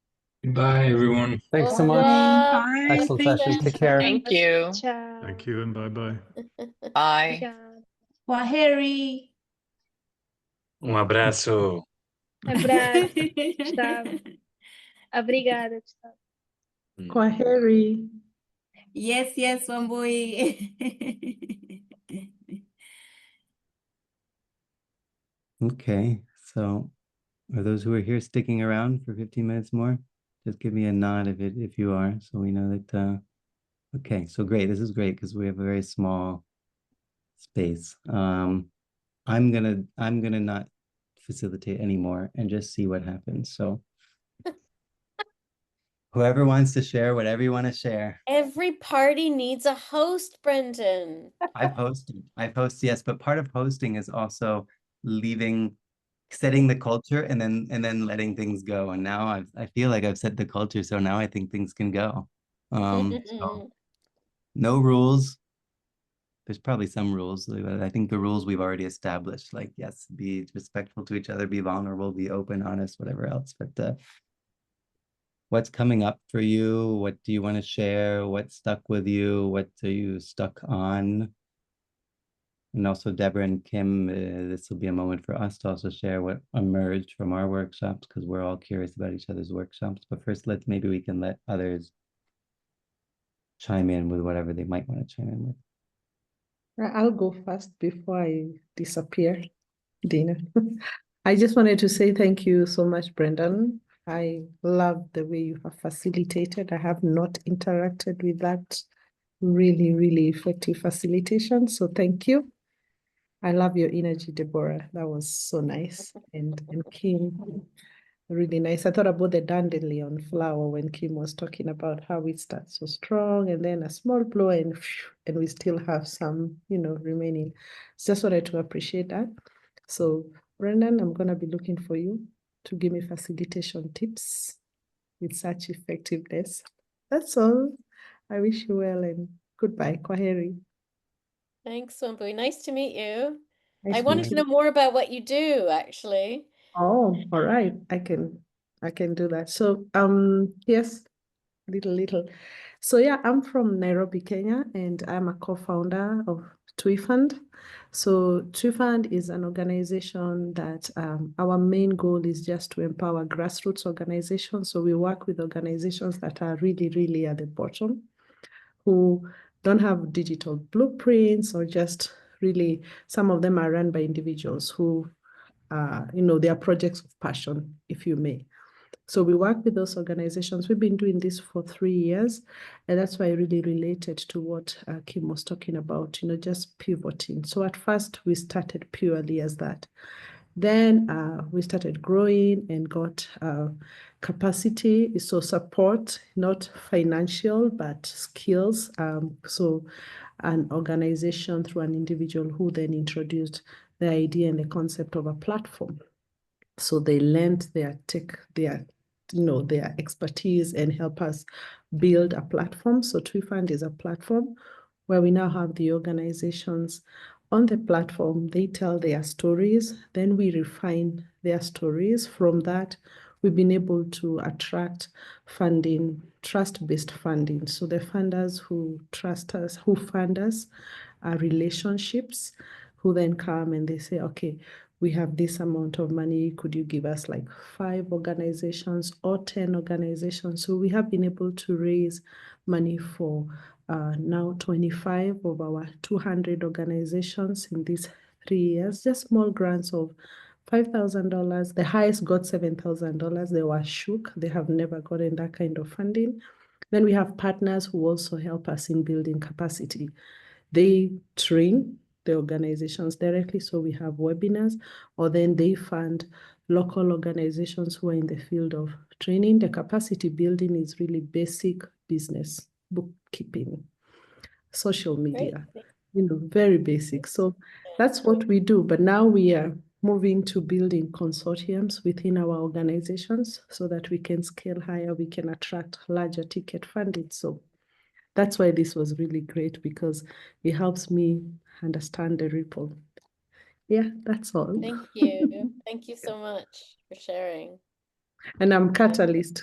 Goodbye, everyone. Thanks so much. Bye. Excellent Thank session. you. Take care. Thank you. Ciao. Thank you and bye-bye. Bye. Ciao. Kwaheri. Abraço. Abraço. Tchau. Obrigada. Tchau. Kwaheri. Yes, yes, Wambui. Okay, so are those who are here sticking around for 15 minutes more? Just give me a nod if you are, so we know that okay, so great. This is great because we have a very small space. I'm gonna not facilitate anymore and just see what happens. So whoever wants to share, whatever you want to share. Every party needs a host, Brendan. I've hosted, yes, but part of hosting is also setting the culture and then letting things go. And now I feel like I've set the culture, so now I think things can go. So no rules. There's probably some rules, but I think the rules we've already established, like yes, be respectful to each other, be vulnerable, be open, honest, whatever else. But what's coming up for you? What do you want to share? What stuck with you? What are you stuck on? And also Deborah and Kim, this will be a moment for us to also share what emerged from our workshops, because we're all curious about each other's workshops. But first, maybe we can let others chime in with whatever they might want to chime in with. I'll go first before I disappear, Dina. I just wanted to say thank you so much, Brendan. I love the way you have facilitated. I have not interacted with that really, really effective facilitation. So thank you. I love your energy, Deborah. That was so nice. And Kim, really nice. I thought about the dandelion flower when Kim was talking about how it starts so strong and then a small blow and we still have some, remaining. Just wanted to appreciate that. So Brendan, I'm going to be looking for you to give me facilitation tips with such effectiveness. That's all. I wish you well and goodbye. Kwaheri. Thanks, Wambui. Nice to meet you. Nice I to wanted meet to you. know more about what you do, actually. Oh, all right. I can do that. So, yes, little. So yeah, I'm from Nairobi, Kenya, and I'm a co-founder of TWI Fund. So TWI Fund is an organization that our main goal is just to empower grassroots organizations. So we work with organizations that are really, really at the bottom, who don't have digital blueprints or just really, some of them are run by individuals who they are projects of passion, if you may. So we work with those organizations. We've been doing this for 3 years, and that's why I really related to what Kim was talking about, just pivoting. So at first we started purely as that. Then we started growing and got capacity, so support, not financial, but skills. So an organization through an individual who then introduced the idea and the concept of a platform. So they lent their tech, their expertise and help us build a platform. So TWI Fund is a platform where we now have the organizations on the platform. They tell their stories, then we refine their stories. From that, we've been able to attract funding, trust-based funding. So the funders who trust us, who fund us, are relationships, who then come and they say, okay, we have this amount of money. Could you give us like 5 organizations or 10 organizations? So we have been able to raise money for now 25 of our 200 organizations in these 3 years, just small grants of $5,000. The highest got $7,000. They were shook. They have never gotten that kind of funding. Then we have partners who also help us in building capacity. They train the organizations directly. So we have webinars, or then they fund local organizations who are in the field of training. The capacity building is really basic business, bookkeeping, social media, very basic. So that's what we do. But now we are moving to building consortiums within our organizations so that we can scale higher, we can attract larger ticket funding. So that's why this was really great, because it helps me understand the ripple. Yeah, that's all. Thank you. Thank you so much for sharing. And I'm Catalyst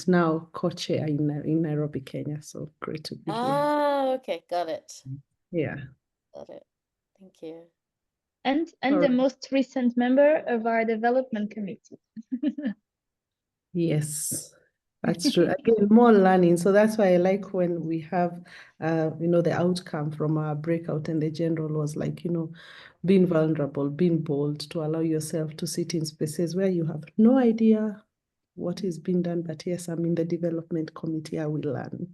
now, co-chair in Nairobi, Kenya. So great to be here. Ah, okay, got it. Yeah. Got it. Thank you. and the Alright. most recent member of our development committee. Yes, that's true. Again, more learning. So that's why I like when we have, the outcome from our breakout, and the general was like, being vulnerable, being bold, to allow yourself to sit in spaces where you have no idea what is being done. But yes, I'm in the development committee, I will learn.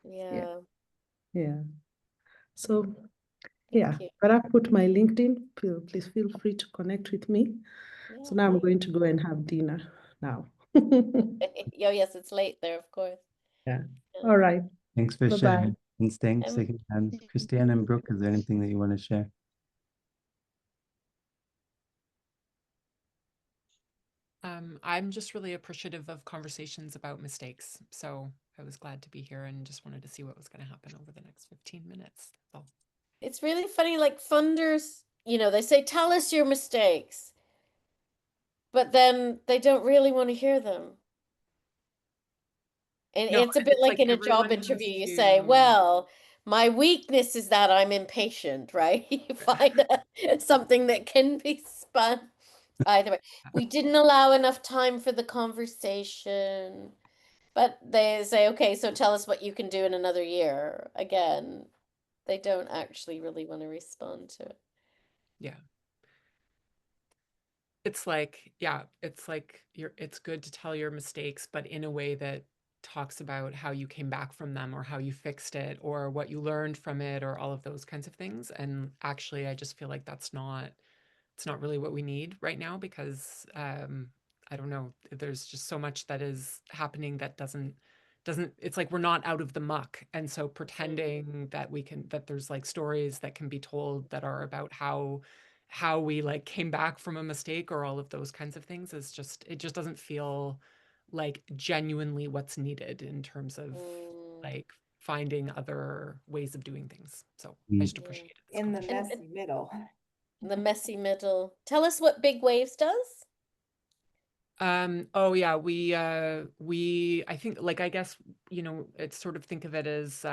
Yeah. Yeah. So, Thank you. but I put my LinkedIn. Please feel free to connect with me. Yeah, So now I'm great. going to go and have dinner now. Oh, yes, it's late there, of course. Yeah. Yeah. All right. Thanks for Bye-bye. sharing. Instincts, Um, second hand. Christiane and Brooke, is there anything that you want to share? I'm just really appreciative of conversations about mistakes. So I was glad to be here and just wanted to see what was going to happen over the next 15 minutes. So. It's really funny, like funders, they say, tell us your mistakes, but then they don't really want to hear them. And No, it's a and bit it's like like in a job everyone has interview, you say, well, my weakness is that I'm impatient, right? You find something that can be spun either way. We didn't allow enough time for the conversation. But they say, okay, so tell us what you can do in another year. Again, they don't actually really want to respond to it. Yeah. It's like, it's like it's good to tell your mistakes, but in a way that talks about how you came back from them, or how you fixed it, or what you learned from it, or all of those kinds of things. And actually, I just feel like it's not really what we need right now, because I don't know, there's just so much that is happening that doesn't it's like we're not out of the muck. And so pretending that that there's like stories that can be told that are about how we like came back from a mistake, or all of those kinds of things, it just doesn't feel like genuinely what's needed in terms of like finding other ways of doing things. So I just appreciate it. In the messy middle. The messy middle. Tell us what Big Waves does. Oh yeah, we I think, like, I guess, it's sort of, think of it as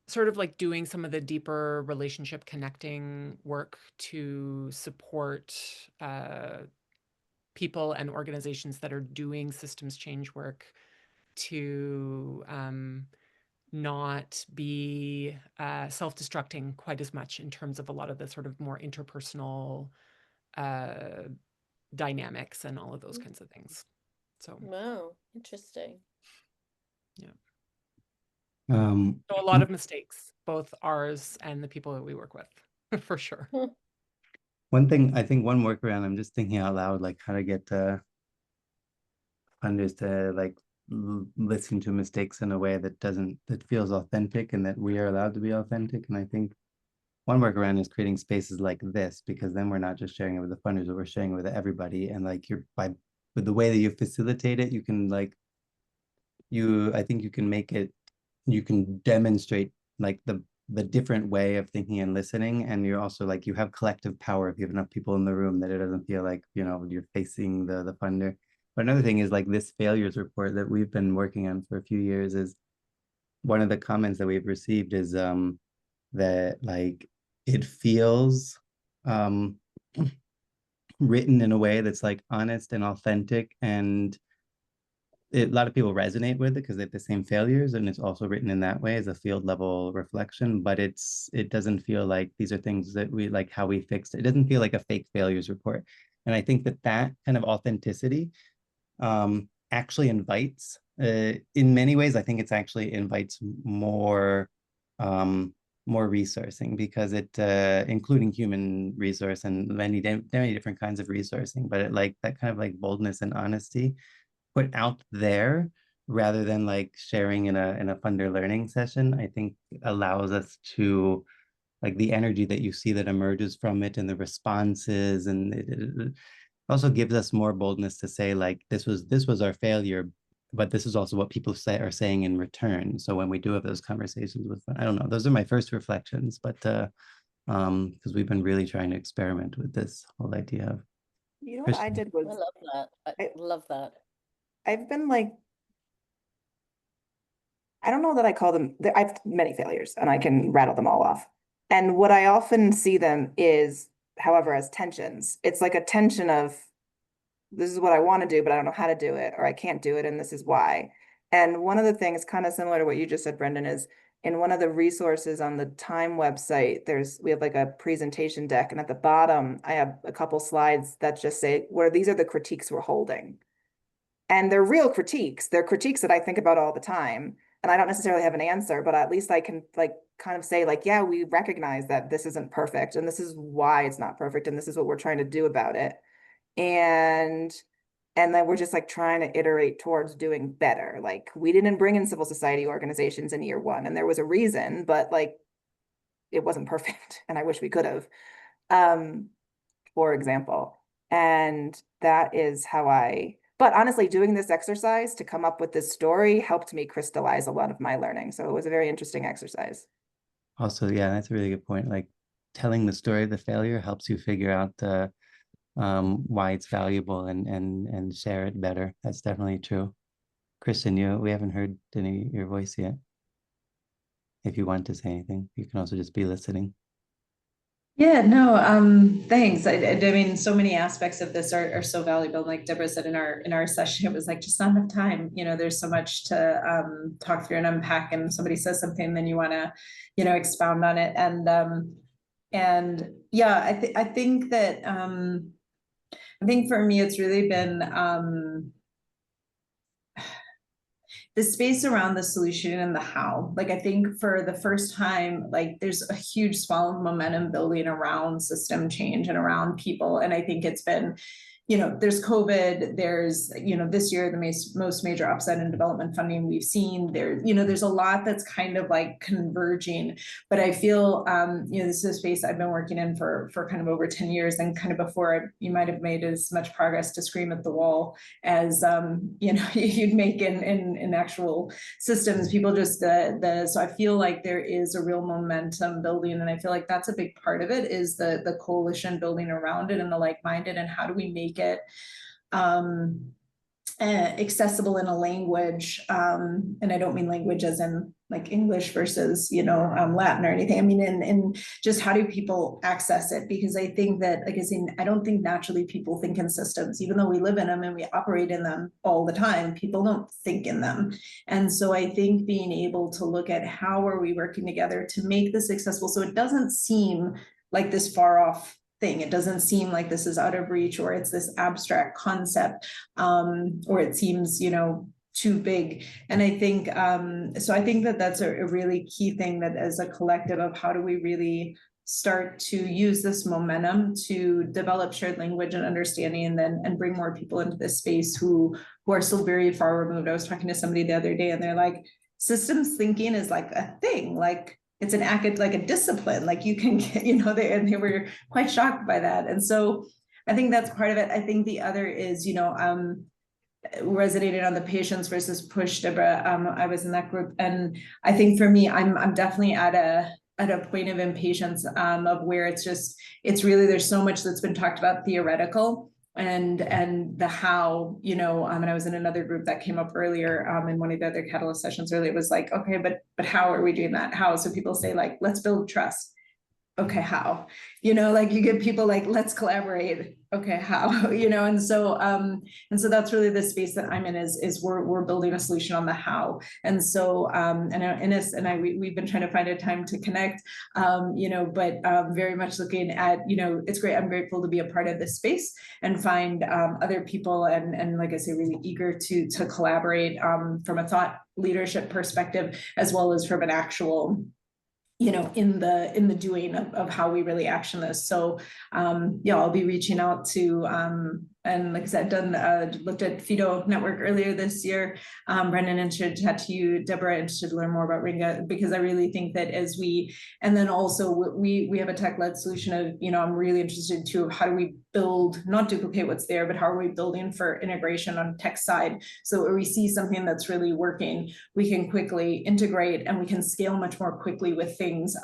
sort of like doing some of the deeper relationship connecting work to support people and organizations that are doing systems change work to not be self-destructing quite as much in terms of a lot of the sort of more interpersonal dynamics and all of those kinds of things. So wow, interesting. Yeah. So a lot of mistakes, both ours and the people that we work with, for sure. One thing, I think one workaround, I'm just thinking out loud, like how to get funders to like listen to mistakes in a way that feels authentic, and that we are allowed to be authentic. And I think one workaround is creating spaces like this, because then we're not just sharing it with the funders, but we're sharing it with everybody. And like with the way that you facilitate it, you can I think you can demonstrate like the different way of thinking and listening. And you're also like, you have collective power if you have enough people in the room, that it doesn't feel like, you're facing the funder. But another thing is like this failures report that we've been working on for a few years, is one of the comments that we've received is that like it feels written in a way that's like honest and authentic, and a lot of people resonate with it because they have the same failures, and it's also written in that way as a field level reflection. But it doesn't feel like these are things that we like how we fixed it. It doesn't feel like a fake failures report. And I think that kind of authenticity actually invites, in many ways, I think it's actually invites more resourcing, because it including human resource and many different kinds of resourcing, but it like that kind of like boldness and honesty put out there, rather than like sharing in a funder learning session, I think allows us to, like, the energy that you see that emerges from it and the responses, and it also gives us more boldness to say like, this was our failure, but this is also what people are saying in return. So when we do have those conversations with, I don't know, those are my first reflections, but because we've been really trying to experiment with this whole idea of, what I did was, I love that. I love that. I've been like, I don't know that I call them, I have many failures and I can rattle them all off. And what I often see them is, however, as tensions. It's like a tension of, this is what I want to do, but I don't know how to do it, or I can't do it, and this is why. And one of the things, kind of similar to what you just said, Brendan, is in one of the resources on the Time website, we have like a presentation deck, and at the bottom, I have a couple slides that just say, these are the critiques we're holding. And they're real critiques. They're critiques that I think about all the time. And I don't necessarily have an answer, but at least I can like kind of say like, yeah, we recognize that this isn't perfect and this is why it's not perfect and this is what we're trying to do about it. And then we're just like trying to iterate towards doing better. Like we didn't bring in civil society organizations in year one, and there was a reason, but like it wasn't perfect and I wish we could have, for example. And that is how but honestly, doing this exercise to come up with this story helped me crystallize a lot of my learning. So it was a very interesting exercise. Also, yeah, that's a really good point. Like telling the story of the failure helps you figure out why it's valuable and share it better. That's definitely true. Kristen, we haven't heard your voice yet. If you want to say anything, you can also just be listening. Yeah, no, thanks. I mean, so many aspects of this are so valuable. Like Deborah said in our session, it was like just not enough time. You know, there's so much to talk through and unpack, and somebody says something, then you want to, expound on it. And yeah, I think that I think for me, it's really been the space around the solution and the how. Like, I think for the first time, like there's a huge swell of momentum building around system change and around people. And I think it's been, there's COVID, there's, this year, the most major upside in development funding we've seen there, there's a lot that's kind of like converging, but I feel, this is a space I've been working in for kind of over 10 years, and kind of before you might've made as much progress to scream at the wall as, you'd make in actual systems. People just, so I feel like there is a real momentum building, and I feel like that's a big part of it, is the coalition building around it and the like-minded, and how do we make it accessible in a language, and I don't mean language as in like English versus Latin or anything. I mean in just how do people access it? Because I think that, like I said, I don't think naturally people think in systems, even though we live in them and we operate in them all the time. People don't think in them, and so I think being able to look at how are we working together to make this accessible, so it doesn't seem like this far off thing. It doesn't seem like this is out of reach, or it's this abstract concept, or it seems, too big. And I think, so I think that that's a really key thing, that as a collective of how do we really start to use this momentum to develop shared language and understanding, and bring more people into this space who are still very far removed. I was talking to somebody the other day, and they're like, systems thinking is like a thing, like it's like a discipline, like you can get, and they were quite shocked by that. And so I think that's part of it. I think the other is, resonated on the patience versus push, Deborah. I was in that group, and I think for me, I'm definitely at a point of impatience, of where it's really, there's so much that's been talked about theoretical, and the how, and I was in another group that came up earlier, in one of the other Catalyst sessions earlier. It was like, okay, but how are we doing that? How? So people say like, let's build trust. Okay, how? Like you get people like, let's collaborate. Okay, how? And so that's really the space that I'm in, is we're building a solution on the how. And so we've been trying to find a time to connect, but very much looking at, it's great. I'm grateful to be a part of this space and find other people, and like I say, really eager to collaborate, from a thought leadership perspective, as well as from an actual, in the doing of how we really action this. So I'll be reaching out to, and like I said, looked at Fido Network earlier this year. Brendan, interested to chat to you, Deborah, interested to learn more about Ringa, because I really think that and then also we have a tech-led solution of, I'm really interested too, how do we build, not duplicate what's there, but how are we building for integration on tech side? So where we see something that's really working, we can quickly integrate, and we can scale much more quickly with things,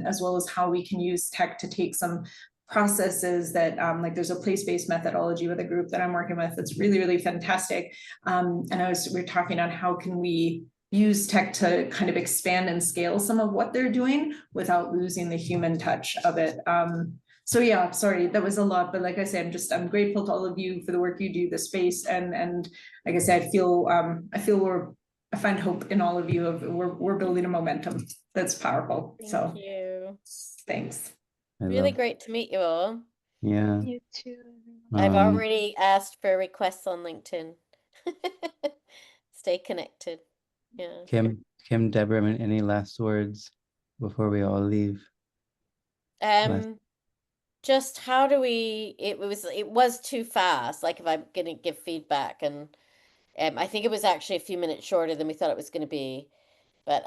as well as how we can use tech to take some processes that, like there's a place-based methodology with a group that I'm working with that's really, really fantastic. And we're talking on how can we use tech to kind of expand and scale some of what they're doing without losing the human touch of it. So yeah, sorry, that was a lot, but like I said, I'm grateful to all of you for the work you do, the space, and like I said, I find hope in all of you. We're building a momentum that's powerful. Thank you. Thanks. Really great to meet you all. Yeah. You too. I've already asked for requests on LinkedIn. Stay connected. Yeah. Kim, Deborah, any last words before we all leave? Just how do we, it was too fast, like if I'm gonna give feedback, and I think it was actually a few minutes shorter than we thought it was gonna be. But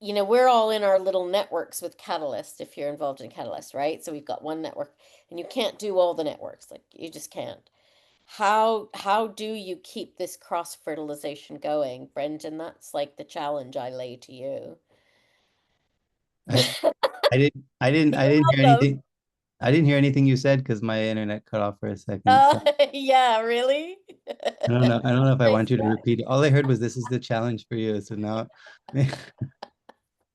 you know, we're all in our little networks with Catalyst if you're involved in Catalyst, right? So we've got one network and you can't do all the networks, like you just can't. How do you keep this cross fertilization going, Brendan? That's like the challenge I lay to you. I didn't hear anything. I didn't hear anything you said because my internet cut off for a second. So Yeah, really? I don't know if I want you to repeat it. All I heard was this is the challenge for you. So now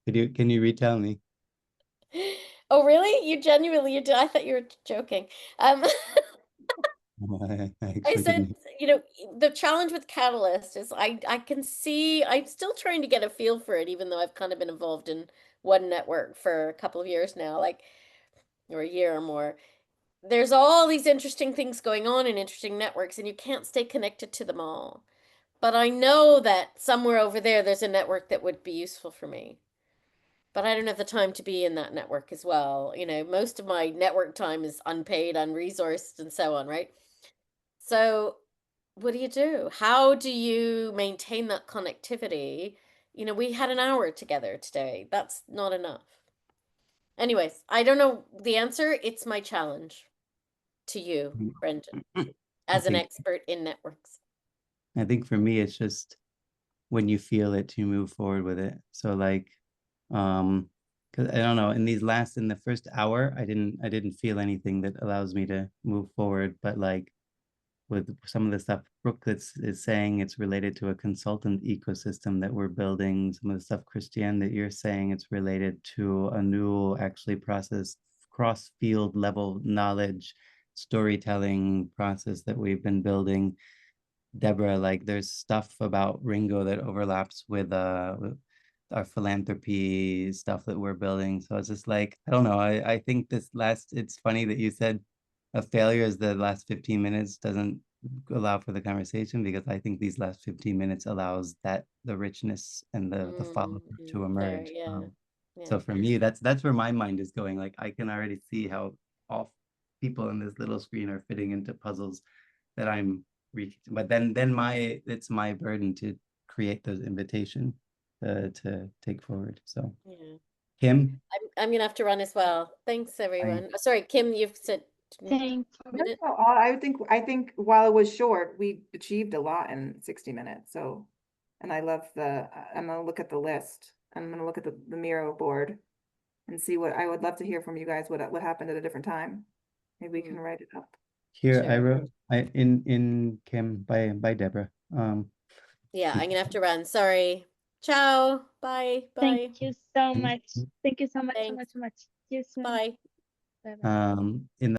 can you retell me? Oh, really? You genuinely, you did? I thought you were joking. I I actually said, didn't. you know, the challenge with Catalyst is I can see, I'm still trying to get a feel for it, even though I've kind of been involved in one network for a couple of years now, like, or a year or more. There's all these interesting things going on in interesting networks, and you can't stay connected to them all. But I know that somewhere over there's a network that would be useful for me. But I don't have the time to be in that network as well. You know, most of my network time is unpaid, unresourced, and so on, right? So what do you do? How do you maintain that connectivity? You know, we had an hour together today. That's not enough. Anyways, I don't know the answer. It's my challenge to you, Brendan, as an expert in networks. I think for me, it's just when you feel it to move forward with it. So like, because I don't know, in the first hour, I didn't feel anything that allows me to move forward. But like with some of the stuff Brooke is saying, it's related to a consultant ecosystem that we're building. Some of the stuff, Christiane, that you're saying, it's related to a new actually process, cross-field level knowledge, storytelling process that we've been building. Deborah, like there's stuff about Ringo that overlaps with our philanthropy stuff that we're building. So it's just like, I don't know. I think it's funny that you said a failure is the last 15 minutes doesn't allow for the conversation, because I think these last 15 minutes allows the richness and the follow to emerge. So for me, that's where my mind is going. Like I can already see how all people in this little screen are fitting into puzzles that I'm but then it's my burden to create those invitation to take forward. So Kim, I'm gonna have to run as well. Thanks everyone. Sorry, Kim, you've said Thanks. I think while it was short, we achieved a lot in 60 minutes. So, and I love I'm gonna look at the list. I'm gonna look at the Miro board and see I would love to hear from you guys what happened at a different time. Maybe we can write it up. Here, I wrote in Kim by Deborah. Yeah, I'm gonna have to run. Sorry. Ciao. Bye. Bye. Thank you so much. Thank you so much. Thanks. So much. See you soon. Bye. Bye-bye. In